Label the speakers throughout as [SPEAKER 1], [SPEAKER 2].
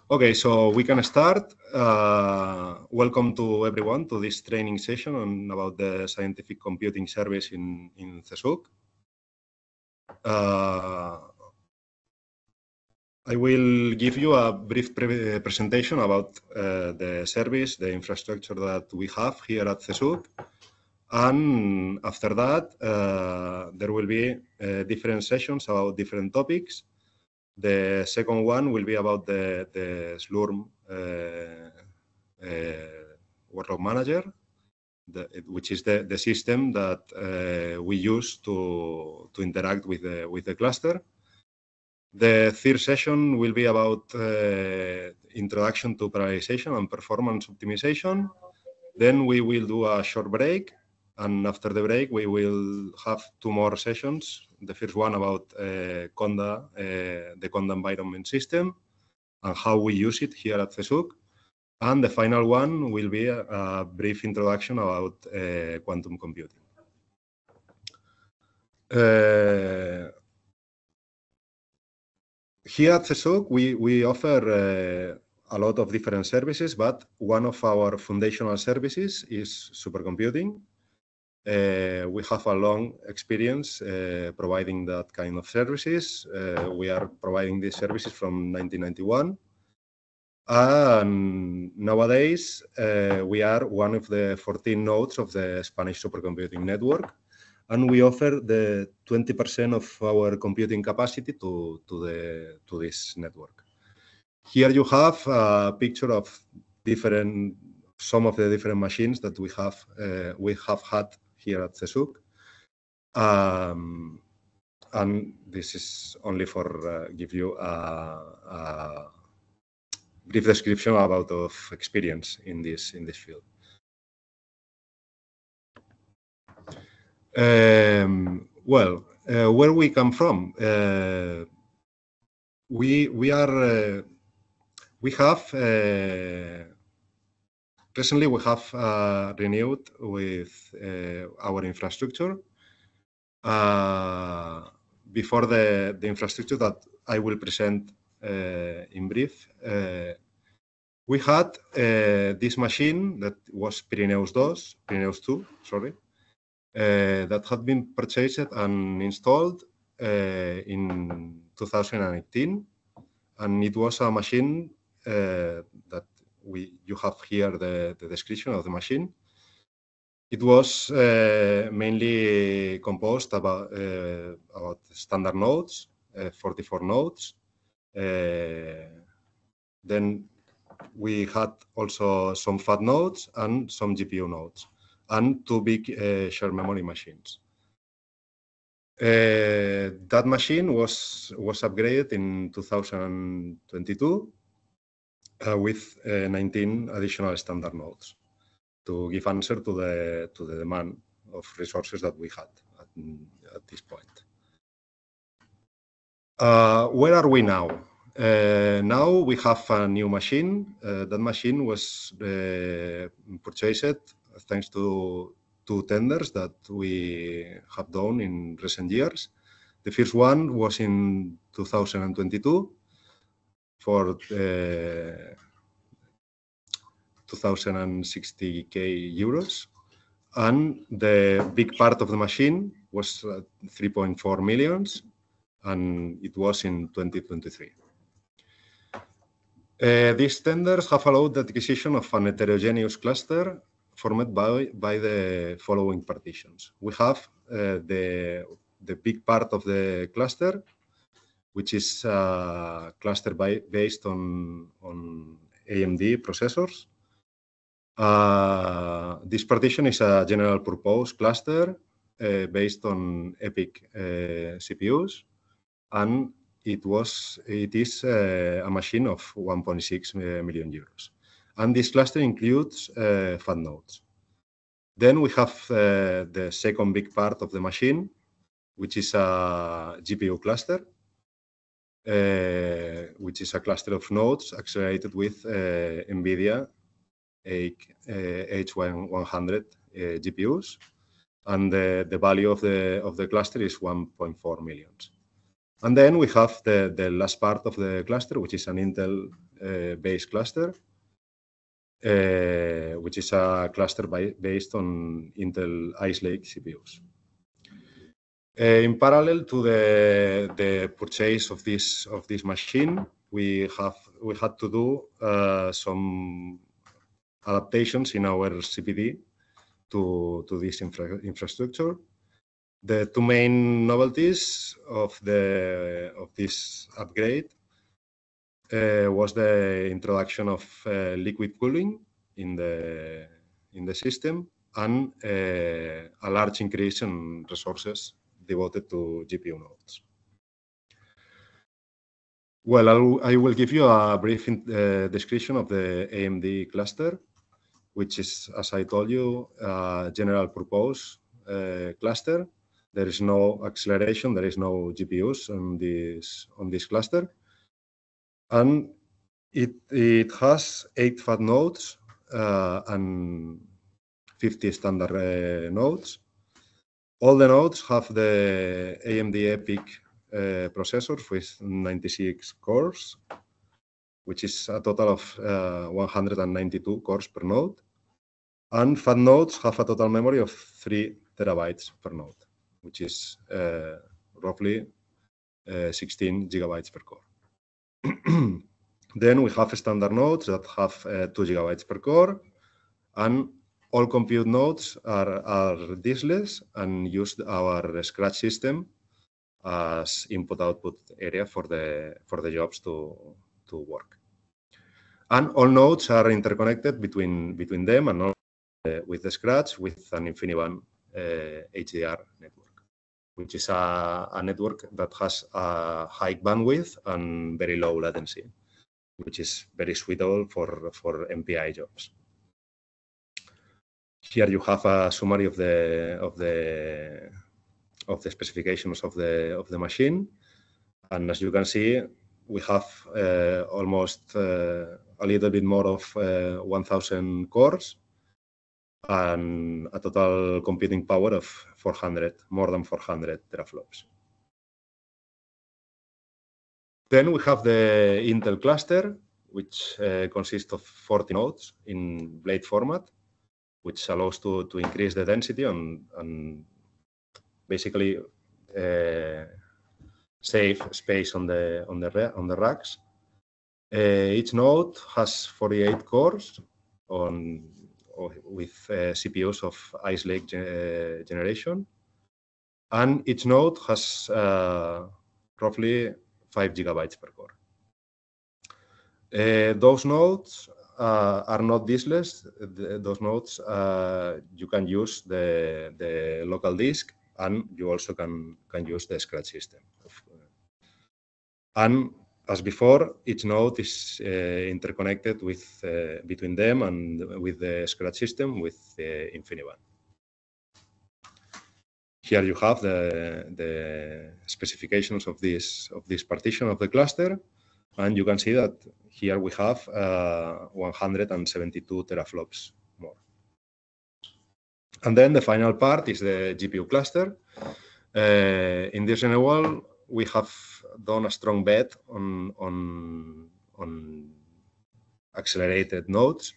[SPEAKER 1] Okay, so we can start. Welcome to everyone to this training session about the Scientific Computing Service in CSUC. I will give you a brief presentation about the service, the infrastructure that we have here at CSUC. And after that, there will be different sessions about different topics. The second one will be about the Slurm workload manager, which is the system that we use to interact with the cluster. The third session will be about introduction to parallelization and performance optimization. Then we will do a short break. And after the break, we will have two more sessions. The first one about Conda, the Conda environment system, and how we use it here at CSUC. And the final one will be a brief introduction about quantum computing. Here at CSUC, we offer a lot of different services, but one of our foundational services is supercomputing. We have a long experience providing that kind of services. We are providing these services from 1991. And nowadays, we are one of the 14 nodes of the Spanish supercomputing network. And we offer the 20% of our computing capacity to this network. Here you have a picture of some of the different machines that we have had here at CSUC. And this is only for give you a brief description about of experience in this field. Where we come from, recently we have renewed with our infrastructure. Before the infrastructure that I will present in brief, we had this machine that was Pirineus 2, sorry, that had been purchased and installed in 2018, and it was a machine that you have here the description of the machine. It was mainly composed about standard nodes, 44 nodes. Then we had also some fat nodes and some GPU nodes, and two big shared memory machines. That machine was upgraded in 2022 with 19 additional standard nodes to give answer to the demand of resources that we had at this point. Where are we now? Now we have a new machine. That machine was purchased thanks to two tenders that we have done in recent years. The first one was in 2022 for 2,060,000 euros. And the big part of the machine was 3.4 million, and it was in 2023. These tenders have allowed the acquisition of an heterogeneous cluster formed by the following partitions. We have the big part of the cluster, which is a cluster based on AMD processors. This partition is a general purpose cluster based on EPIC CPUs, and it is a machine of 1.6 million euros. And this cluster includes fat nodes. Then we have the second big part of the machine, which is a GPU cluster, which is a cluster of nodes accelerated with NVIDIA H100 GPUs, and the value of the cluster is 1.4 million. And then we have the last part of the cluster, which is an Intel-based cluster, which is a cluster based on Intel Ice Lake CPUs. In parallel to the purchase of this machine, we had to do some adaptations in our CPD to this infrastructure. The two main novelties of this upgrade was the introduction of liquid cooling in the system and a large increase in resources devoted to GPU nodes. Well, I will give you a brief description of the AMD cluster, which is, as I told you, a general purpose cluster. There is no acceleration, there is no GPUs on this cluster. And it has 8 fat nodes and 50 standard nodes. All the nodes have the AMD EPYC processors with 96 cores, which is a total of 192 cores per node. And fat nodes have a total memory of 3 terabytes per node, which is roughly 16 gigabytes per core. Then we have standard nodes that have 2 gigabytes per core, and all compute nodes are diskless and use our Scratch system as input-output area for the jobs to work. And all nodes are interconnected between them and with the Scratch with an InfiniBand HDR network, which is a network that has a high bandwidth and very low latency, which is very suitable for MPI jobs. Here you have a summary of the specifications of the machine, and as you can see, we have almost a little bit more of 1,000 cores and a total computing power of more than 400 teraflops. Then we have the Intel cluster, which consists of 40 nodes in blade format, which allows to increase the density and basically save space on the racks. Each node has 48 cores with CPUs of Ice Lake generation, and each node has roughly 5 gigabytes per core. Those nodes are not diskless. Those nodes you can use the local disk, and you also can use the Scratch system. And as before, each node is interconnected between them and with the Scratch system with InfiniBand. Here you have the specifications of this partition of the cluster, and you can see that here we have 172 teraflops more. And then the final part is the GPU cluster. In this renewal, we have done a strong bet on accelerated nodes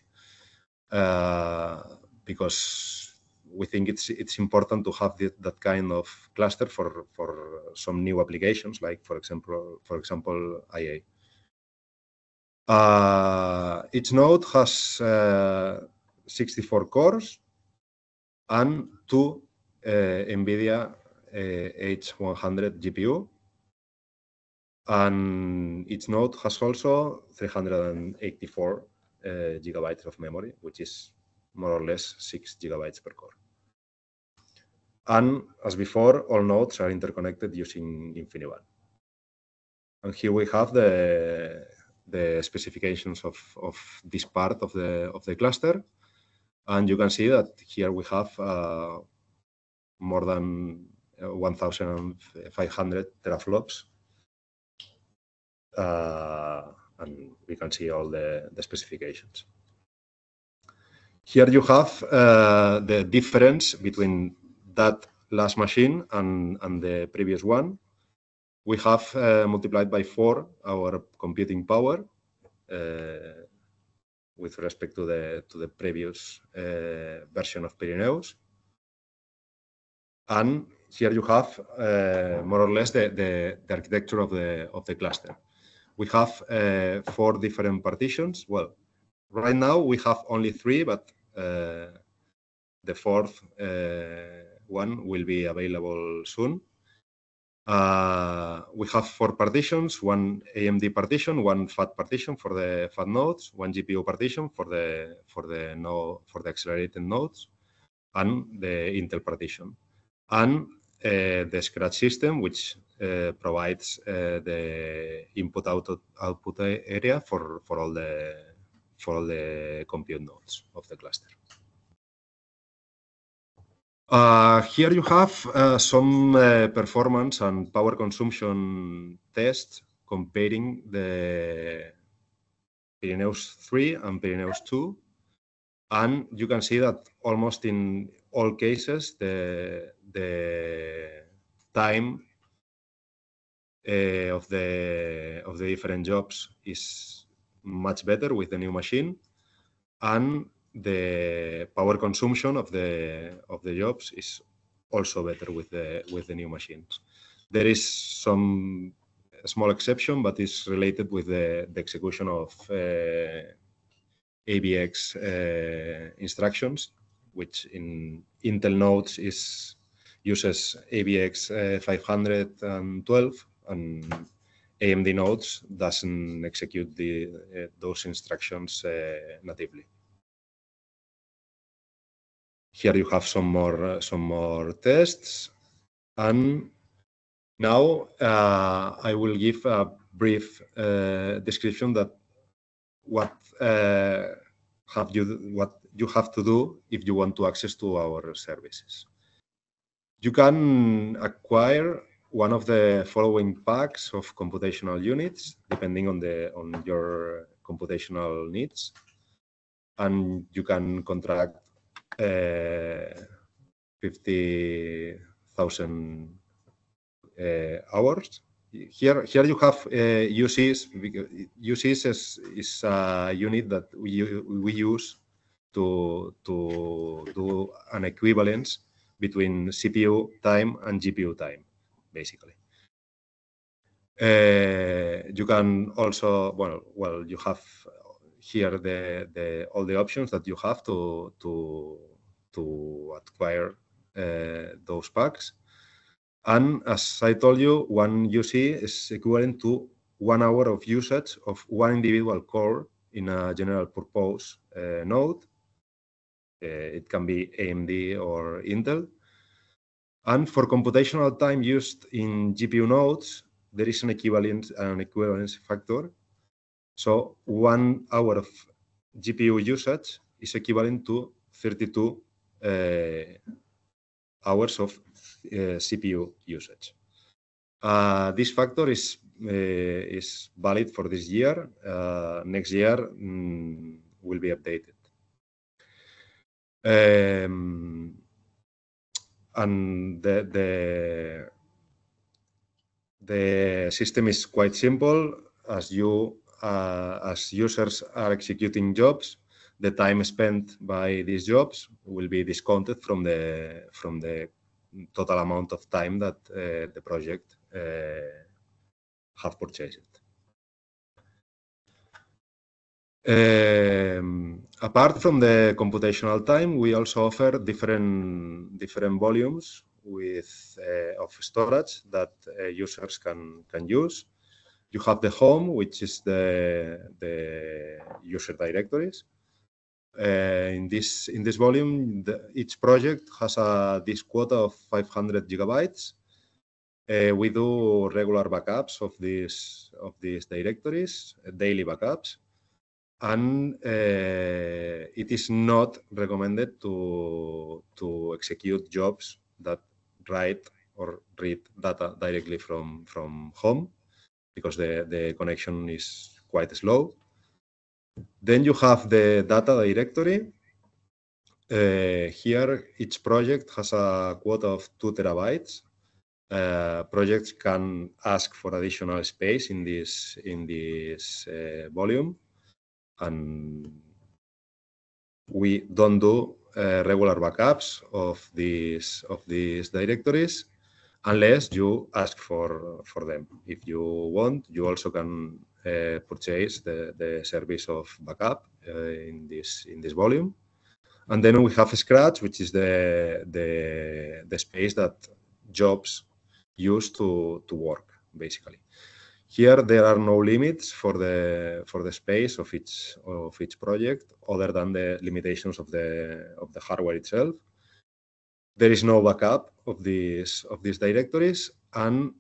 [SPEAKER 1] because we think it's important to have that kind of cluster for some new applications, like for example IA. Each node has 64 cores and 2 NVIDIA H100 GPU, and each node has also 384 gigabytes of memory, which is more or less 6 gigabytes per core. And as before, all nodes are interconnected using InfiniBand. And here we have the specifications of this part of the cluster, and you can see that here we have more than 1,500 teraflops, and we can see all the specifications. Here you have the difference between that last machine and the previous one. we have multiplied by 4 our computing power with respect to the previous version of Pirineus. And here you have more or less the architecture of the cluster. We have 4 different partitions. Well, right now we have only 3, but the 4th one will be available soon. We have 4 partitions: 1 AMD partition, 1 FAT partition for the FAT nodes, 1 GPU partition for the accelerated nodes, and the Intel partition, and the Scratch system, which provides the input-output area for all the compute nodes of the cluster. Here you have some performance and power consumption tests comparing the Pirineus 3 and Pirineus 2. And you can see that almost in all cases, the time of the different jobs is much better with the new machine, and the power consumption of the jobs is also better with the new machines. There is some small exception, but it's related with the execution of AVX instructions, which in Intel nodes uses AVX 512, and AMD nodes doesn't execute those instructions natively. Here you have some more tests, and now I will give a brief description that what you have to do if you want to access to our services. You can acquire one of the following packs of computational units, depending on your computational needs, and you can contract 50,000 hours. Here you have UCs. UCs is a unit that we use to do an equivalence between CPU time and GPU time, basically. You can also, well, you have here all the options that you have to acquire those packs. And as I told you, one UC is equivalent to 1 hour of usage of one individual core in a general purpose node. It can be AMD or Intel. And for computational time used in GPU nodes, there is an equivalence factor. So 1 hour of GPU usage is equivalent to 32 hours of CPU usage. This factor is valid for this year. Next year will be updated. And the system is quite simple. As users are executing jobs, the time spent by these jobs will be discounted from the total amount of time that the project have purchased. Apart from the computational time, we also offer different volumes of storage that users can use. You have the home, which is the user directories. In this volume, each project has this quota of 500 gigabytes. We do regular backups of these directories, daily backups, and it is not recommended to execute jobs that write or read data directly from home, because the connection is quite slow. Then you have the data directory. Here, each project has a quota of 2 terabytes. projects can ask for additional space in this volume, and we don't do regular backups of these directories unless you ask for them. If you want, you also can purchase the service of backup in this volume. And then we have Scratch, which is the space that jobs use to work, basically. Here there are no limits for the space of each project, other than the limitations of the hardware itself. There is no backup of these directories, and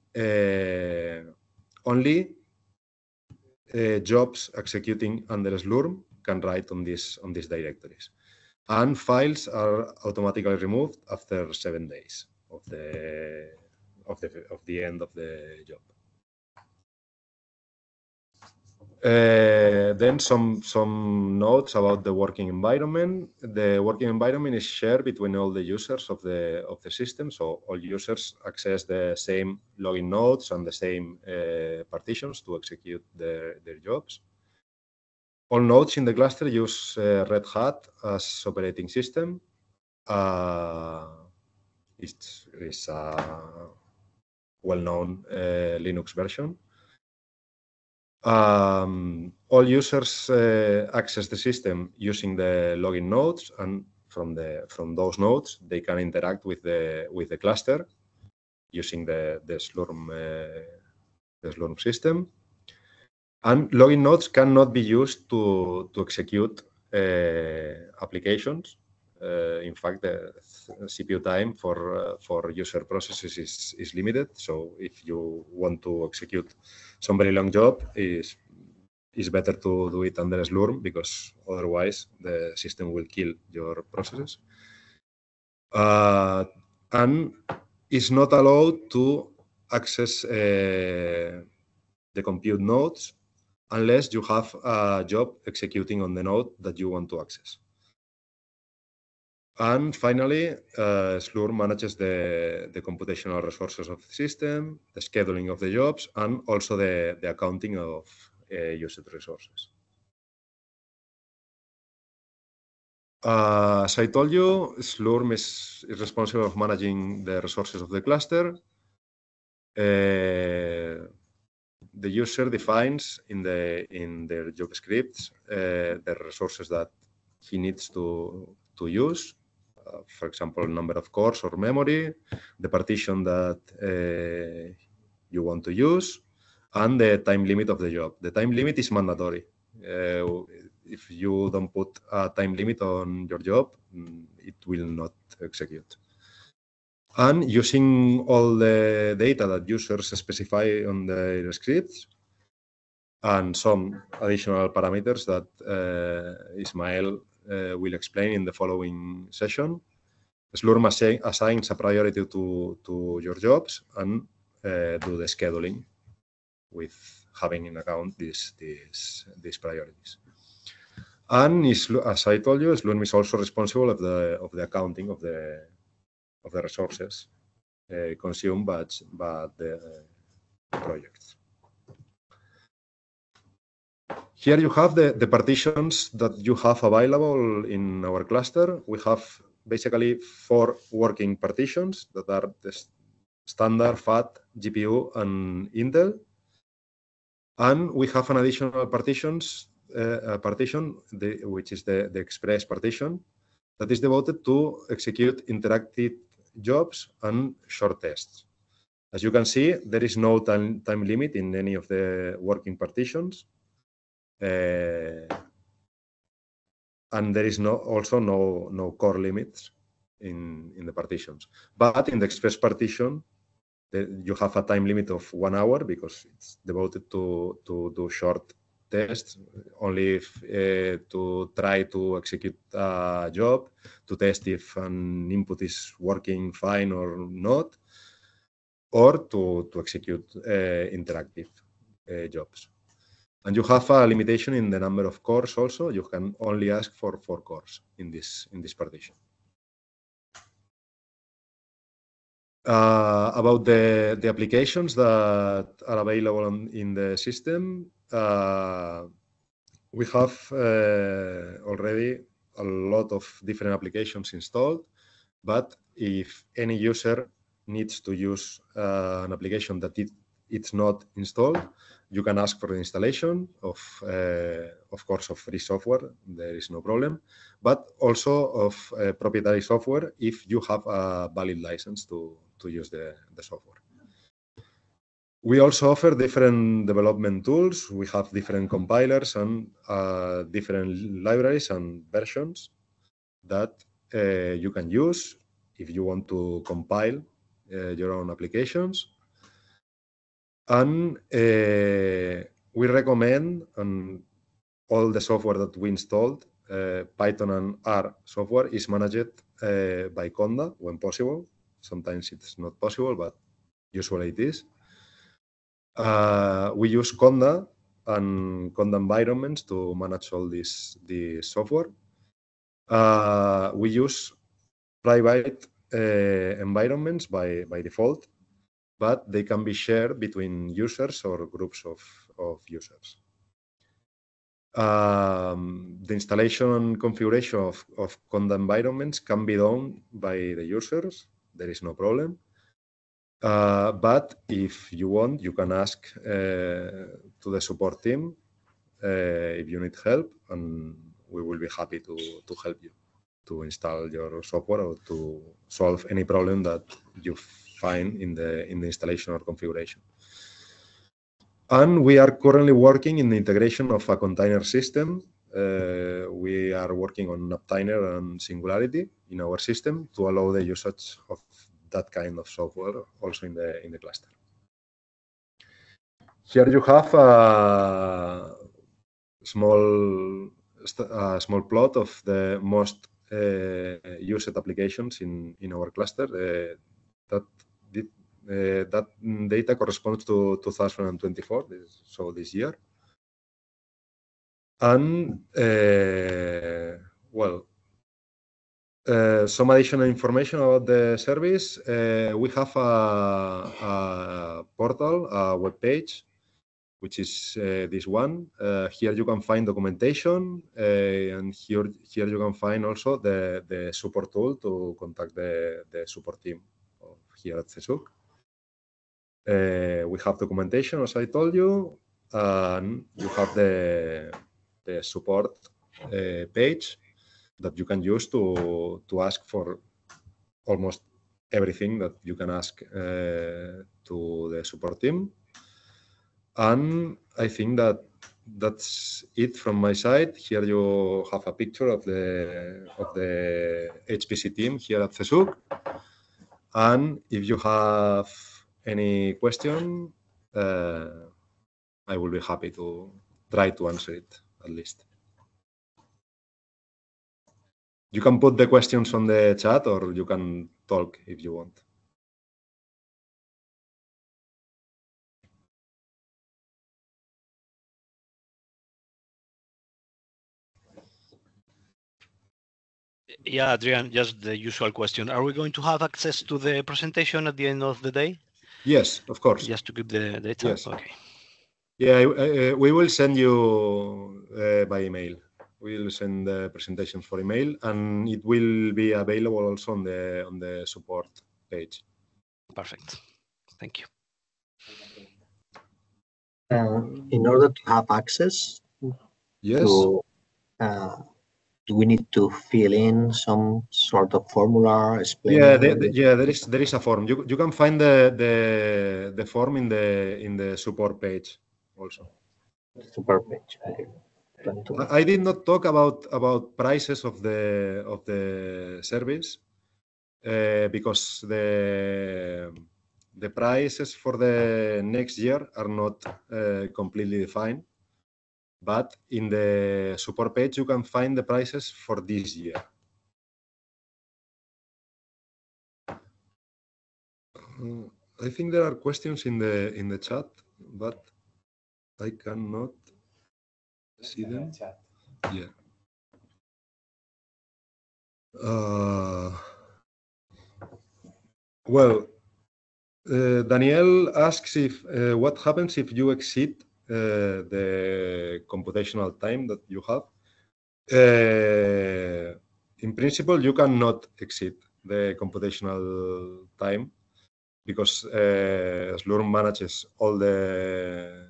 [SPEAKER 1] only jobs executing under Slurm can write on these directories. And files are automatically removed after 7 days of the end of the job. Then some notes about the working environment. The working environment is shared between all the users of the system, so all users access the same login nodes and the same partitions to execute their jobs. All nodes in the cluster use Red Hat as operating system. It's a well-known Linux version. All users access the system using the login nodes, and from those nodes they can interact with the cluster using the Slurm system. And login nodes cannot be used to execute applications. In fact, the CPU time for user processes is limited. So if you want to execute some very long job, it's better to do it under Slurm, because otherwise the system will kill your processes. And is not allowed to access the compute nodes unless you have a job executing on the node that you want to access. And finally, Slurm manages the computational resources of the system, the scheduling of the jobs, and also the accounting of used resources. As I told you, Slurm is responsible for managing the resources of the cluster. The user defines in their job scripts the resources that he needs to use. For example, number of cores or memory, the partition that you want to use, and the time limit of the job. The time limit is mandatory. If you don't put a time limit on your job, it will not execute. And using all the data that users specify on their scripts and some additional parameters that Ismael will explain in the following session, Slurm assigns a priority to your jobs and do the scheduling with having in account these priorities. And as I told you, Slurm is also responsible of the accounting of the resources consumed by the projects. Here you have the partitions that you have available in our cluster. We have basically 4 working partitions that are the standard, FAT, GPU, and Intel. And we have an additional partition, which is the Express partition, that is devoted to execute interactive jobs and short tests. As you can see, there is no time limit in any of the working partitions. And there is also no core limits in the partitions. But in the Express partition, you have a time limit of 1 hour, because it's devoted to do short tests, only to try to execute a job, to test if an input is working fine or not, or to execute interactive jobs. And you have a limitation in the number of cores also. You can only ask for 4 cores in this partition. About the applications that are available in the system, we have already a lot of different applications installed, but if any user needs to use an application that it's not installed, you can ask for the installation of course, of free software. There is no problem, but also of proprietary software if you have a valid license to use the software. We also offer different development tools. We have different compilers and different libraries and versions that you can use if you want to compile your own applications. And we recommend all the software that we installed, Python and R software is managed by Conda when possible. Sometimes it's not possible, but usually it is. We use Conda and Conda environments to manage all this software. We use private environments by default, but they can be shared between users or groups of users. The installation and configuration of Conda environments can be done by the users. There is no problem. But if you want, you can ask to the support team if you need help, and we will be happy to help you to install your software or to solve any problem that you find in the installation or configuration. And we are currently working in the integration of a container system. We are working on Uptiner and Singularity in our system to allow the usage of that kind of software also in the cluster. Here you have a small plot of the most used applications in our cluster. That data corresponds to 2024, so this year. And some additional information about the service. We have a portal, a web page, which is this one. Here you can find documentation, and here you can find also the support tool to contact the support team here at CSUC. We have documentation, as I told you, and you have the support page that you can use to ask for almost everything that you can ask to the support team. And I think that's it from my side. Here you have a picture of the HPC team here at CSUC. And if you have any question, I will be happy to try to answer it at least. You can put the questions on the chat or you can talk if you want.
[SPEAKER 2] Yeah, Adrian, just the usual question. Are we going to have access to the presentation at the end of the day?
[SPEAKER 1] Yes, of course.
[SPEAKER 2] Just to keep the data?
[SPEAKER 1] Yes.
[SPEAKER 2] Okay.
[SPEAKER 1] Yeah, we will send you by email. We will send the presentations for email, and it will be available also on the support page.
[SPEAKER 2] Perfect. Thank you.
[SPEAKER 3] In order to have access,
[SPEAKER 1] yes,
[SPEAKER 3] do we need to fill in some sort of formula?
[SPEAKER 1] Yeah, there is a form. You can find the form in the support page also.
[SPEAKER 3] Support page. Okay.
[SPEAKER 1] I did not talk about prices of the service because the prices for the next year are not completely defined. But in the support page, you can find the prices for this year. I think there are questions in the chat, but I cannot see them. Yeah. Well, Daniel asks if what happens if you exceed the computational time that you have. In principle, you cannot exceed the computational time because Slurm manages all the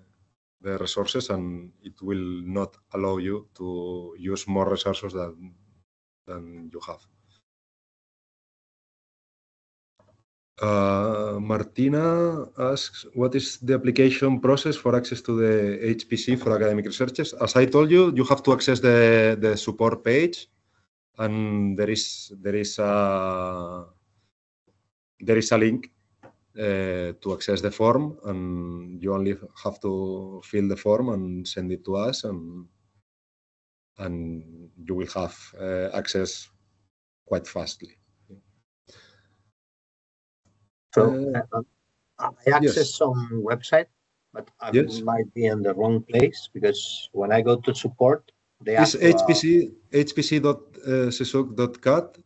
[SPEAKER 1] resources and it will not allow you to use more resources than you have. Martina asks, what is the application process for access to the HPC for academic researchers? As I told you, you have to access the support page, and there is a link to access the form, and you only have to fill the form and send it to us, and you will have access quite fastly.
[SPEAKER 3] So I access some website, but I might be in the wrong place because when I go to support, they ask for
[SPEAKER 1] hpc.csuc.cat.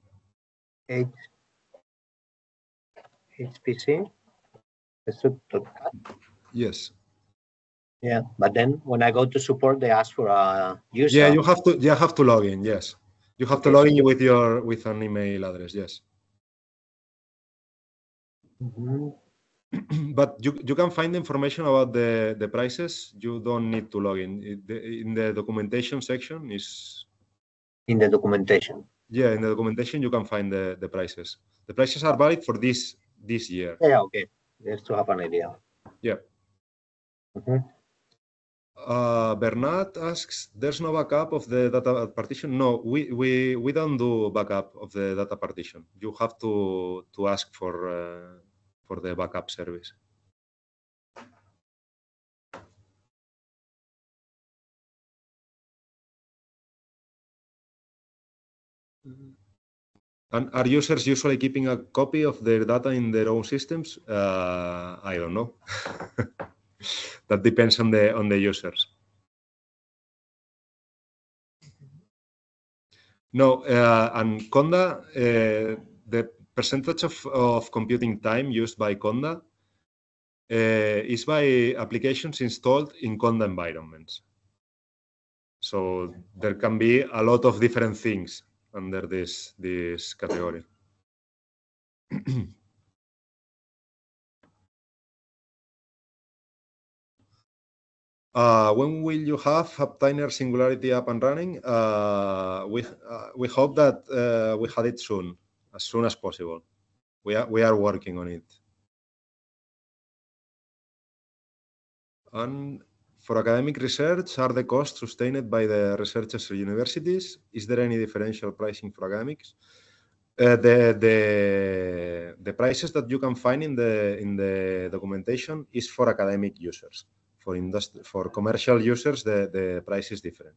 [SPEAKER 3] HPC.
[SPEAKER 1] Yes.
[SPEAKER 3] Yeah, but then when I go to support, they ask for a user.
[SPEAKER 1] Yeah, you have to log in. Yes, you have to log in with an email address. Yes. But you can find information about the prices. You don't need to log in. In the documentation section is.
[SPEAKER 3] In the documentation.
[SPEAKER 1] Yeah, in the documentation you can find the prices. The prices are valid for this year.
[SPEAKER 3] Yeah, okay. Just to have an idea.
[SPEAKER 1] Yeah. Bernard asks, there's no backup of the data partition? No, we don't do backup of the data partition. You have to ask for the backup service. And are users usually keeping a copy of their data in their own systems? I don't know. That depends on the users. No, and Conda, the percentage of computing time used by Conda is by applications installed in Conda environments. So there can be a lot of different things under this category. When will you have Haptiner Singularity up and running? We hope that we had it soon, as soon as possible. We are working on it. And for academic research, are the costs sustained by the researchers or universities? Is there any differential pricing for academics? The prices that you can find in the documentation is for academic users. For commercial users, the price is different.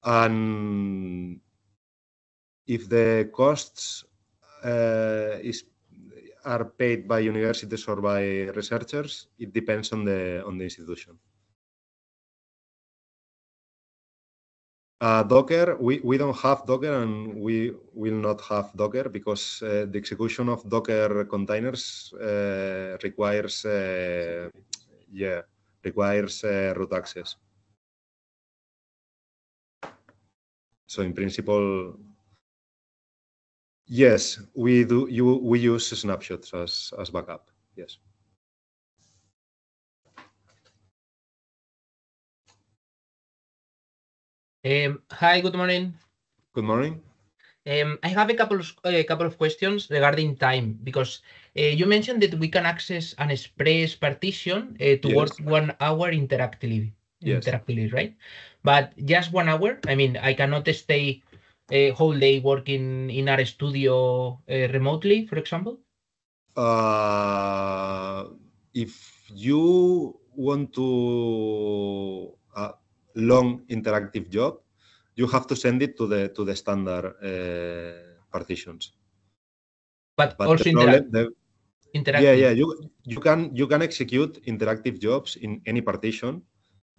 [SPEAKER 1] And if the costs are paid by universities or by researchers, it depends on the institution. Docker, we don't have Docker, and we will not have Docker because the execution of Docker containers requires root access. So in principle, yes, we do. We use snapshots as backup. Yes.
[SPEAKER 4] Hi, good morning.
[SPEAKER 1] Good morning.
[SPEAKER 4] I have a couple of questions regarding time, because you mentioned that we can access an express partition to work 1 hour interactively, right? But just 1 hour? I mean, I cannot stay a whole day working in our studio remotely, for example?
[SPEAKER 1] If you want to long interactive job, you have to send it to the standard partitions.
[SPEAKER 4] But also interactive.
[SPEAKER 1] Yeah. You can execute interactive jobs in any partition,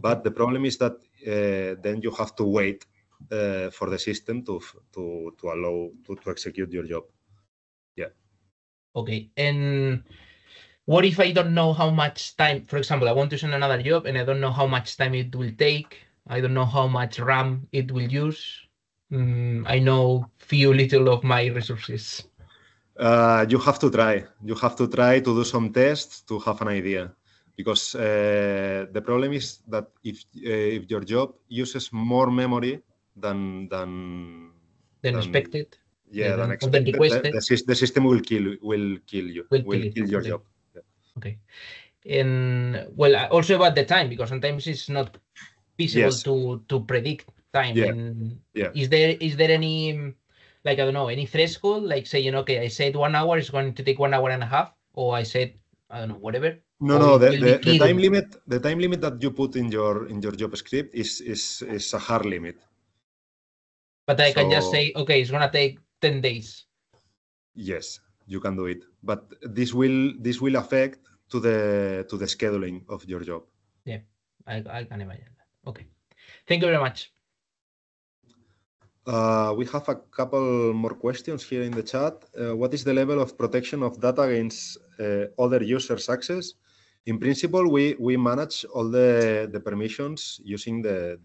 [SPEAKER 1] but the problem is that then you have to wait for the system to allow to execute your job. Yeah.
[SPEAKER 4] Okay, and what if I don't know how much time, for example, I want to send another job and I don't know how much time it will take. I don't know how much RAM it will use. I know few little of my resources.
[SPEAKER 1] You have to try. You have to try to do some tests to have an idea. Because the problem is that if your job uses more memory than
[SPEAKER 4] expected,
[SPEAKER 1] than expected, the system will kill you. Will kill your job. Yeah.
[SPEAKER 4] Okay. And well, also about the time, because sometimes it's not feasible to predict time.
[SPEAKER 1] Yeah.
[SPEAKER 4] And
[SPEAKER 1] yeah.
[SPEAKER 4] Is there any, like, I don't know, any threshold, like saying, okay, I said 1 hour is going to take 1 hour and a half, or I said, I don't know, whatever.
[SPEAKER 1] No, the time limit that you put in your job script is a hard limit.
[SPEAKER 4] But I can just say, okay, it's gonna take 10 days.
[SPEAKER 1] Yes, you can do it, but this will affect to the scheduling of your job.
[SPEAKER 4] Yeah, I can imagine that. Okay, thank you very much.
[SPEAKER 1] We have a couple more questions here in the chat. What is the level of protection of data against other users' access? In principle, we manage all the permissions using the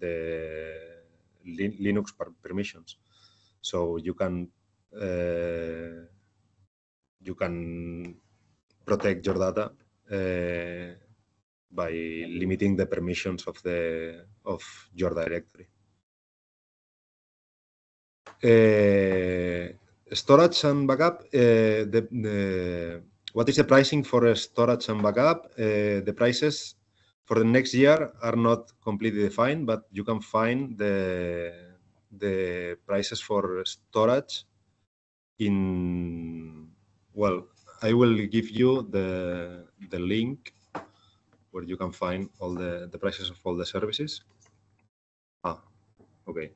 [SPEAKER 1] Linux permissions. So you can protect your data by limiting the permissions of your directory. Storage and backup. What is the pricing for storage and backup? The prices for the next year are not completely defined, but you can find the prices for storage in, well, I will give you the link where you can find all the prices of all the services. Okay.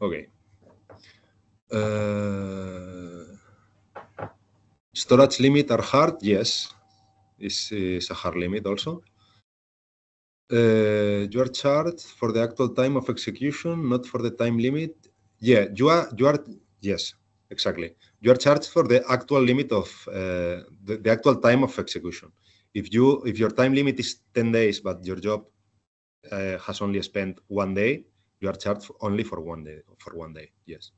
[SPEAKER 1] Okay. Storage limit are hard? Yes. Is a hard limit also. You are charged for the actual time of execution, not for the time limit. Yeah, you are. Yes, exactly. You are charged for the actual limit of the actual time of execution. If your time limit is 10 days, but your job has only spent 1 day, you are charged only for 1 day. Yes.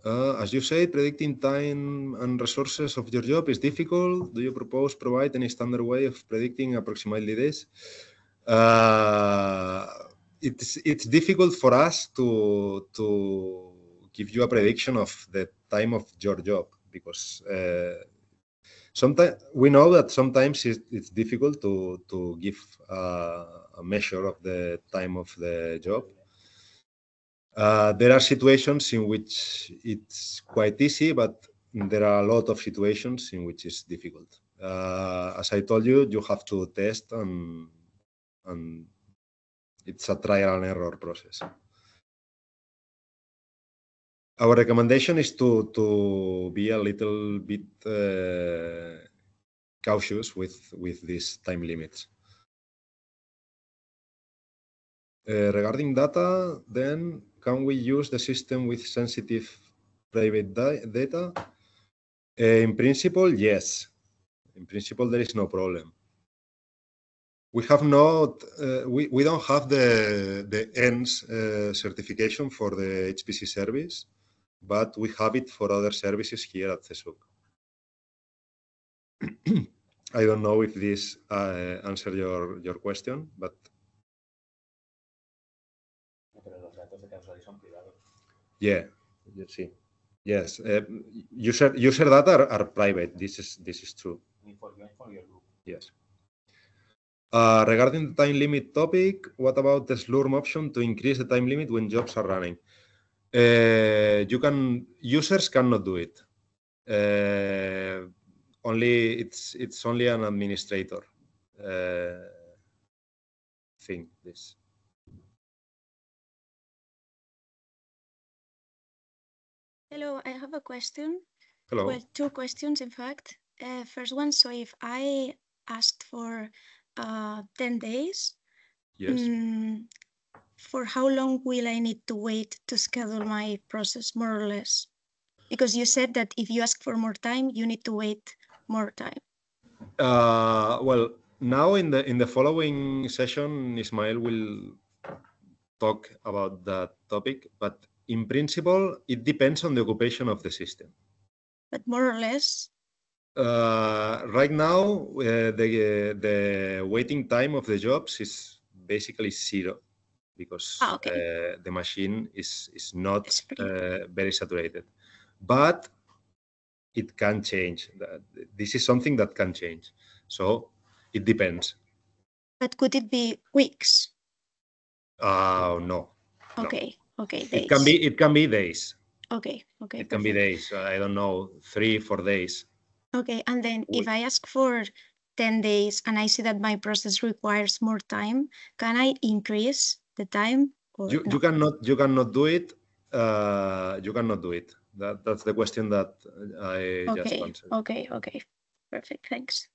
[SPEAKER 1] As you say, predicting time and resources of your job is difficult. Do you provide any standard way of predicting approximately this? It's difficult for us to give you a prediction of the time of your job, because sometimes we know that sometimes it's difficult to give a measure of the time of the job. There are situations in which it's quite easy, but there are a lot of situations in which it's difficult. As I told you, you have to test, and it's a trial and error process. Our recommendation is to be a little bit cautious with these time limits. Regarding data, then, can we use the system with sensitive private data? In principle, yes. In principle, there is no problem. We have not. We don't have the ENS certification for the HPC service, but we have it for other services here at CSUC. I don't know if this answers your question, but. Yeah, you see. Yes, user data are private. This is true. For your group. Yes. Regarding the time limit topic, what about the slurm option to increase the time limit when jobs are running? Users cannot do it. It's only an administrator thing. This.
[SPEAKER 5] Hello, I have a question.
[SPEAKER 1] Hello.
[SPEAKER 5] Well, two questions, in fact. First one, so if I asked for 10 days,
[SPEAKER 1] yes.
[SPEAKER 5] for how long will I need to wait to schedule my process, more or less? Because you said that if you ask for more time, you need to wait more time.
[SPEAKER 1] Well, now in the following session, Ismael will talk about that topic, but in principle, it depends on the occupation of the system.
[SPEAKER 5] But more or less?
[SPEAKER 1] Right now, the waiting time of the jobs is basically 0 because the machine is not very saturated. But it can change. This is something that can change. So it depends.
[SPEAKER 5] But could it be weeks?
[SPEAKER 1] No.
[SPEAKER 5] Okay.
[SPEAKER 1] No.
[SPEAKER 5] Okay. Days.
[SPEAKER 1] It can be days.
[SPEAKER 5] Okay. Okay.
[SPEAKER 1] It can be days. I don't know, 3-4 days.
[SPEAKER 5] Okay. And then if I ask for 10 days and I see that my process requires more time, can I increase the time?
[SPEAKER 1] You cannot do it. You cannot do it. That's the question that I just answered.
[SPEAKER 5] Okay. Perfect. Thanks.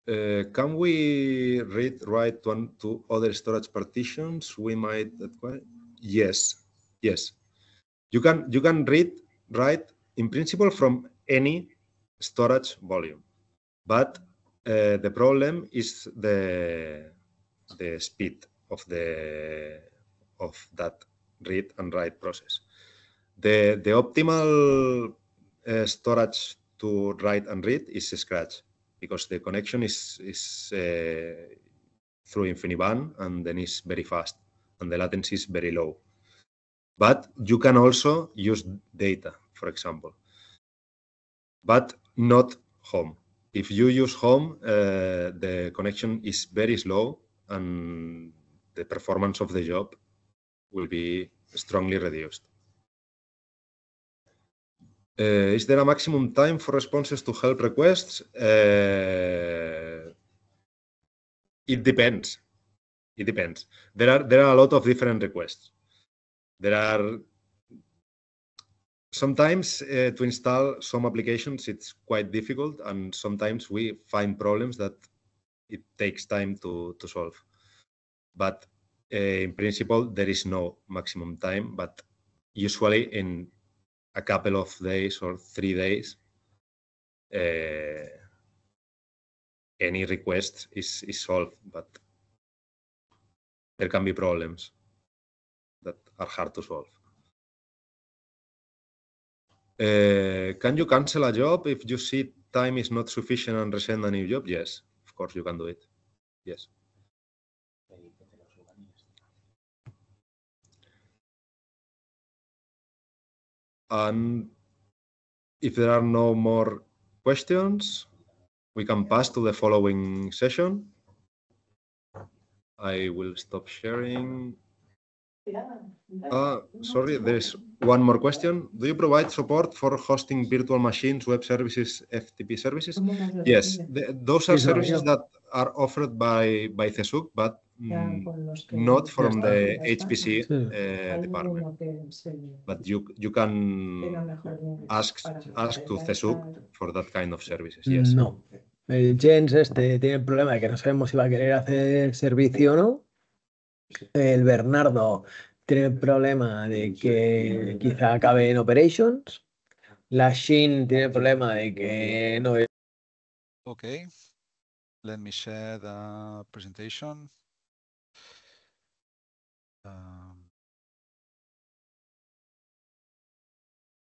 [SPEAKER 1] Can we write to other storage partitions? We might. Yes. You can write in principle from any storage volume, but the problem is the speed of that read and write process. The optimal storage to write and read is Scratch, because the connection is through InfiniBand and then is very fast and the latency is very low. But you can also use data, for example, but not home. If you use home, the connection is very slow and the performance of the job will be strongly reduced. Is there a maximum time for responses to help requests? It depends. There are a lot of different requests. There are sometimes to install some applications, it's quite difficult, and sometimes we find problems that it takes time to solve. But in principle, there is no maximum time, but usually in a couple of days or 3 days, any request is solved, but there can be problems that are hard to solve. Can you cancel a job if you see time is not sufficient and resend a new job? Yes, of course you can do it. Yes. And if there are no more questions, we can pass to the following session. I will stop sharing. Sorry, there's one more question. Do you provide support for hosting virtual machines, web services, FTP services? Yes, those are services that are offered by CSUC, but not from the HPC department. But you can ask to CSUC for that kind of services. Yes.
[SPEAKER 6] No. El Jens tiene el problema de que no sabemos si va a querer hacer servicio o no. El Bernardo tiene el problema de que quizá acabe en operations. La Shin tiene el problema de que no.
[SPEAKER 7] Okay. Let me share the presentation.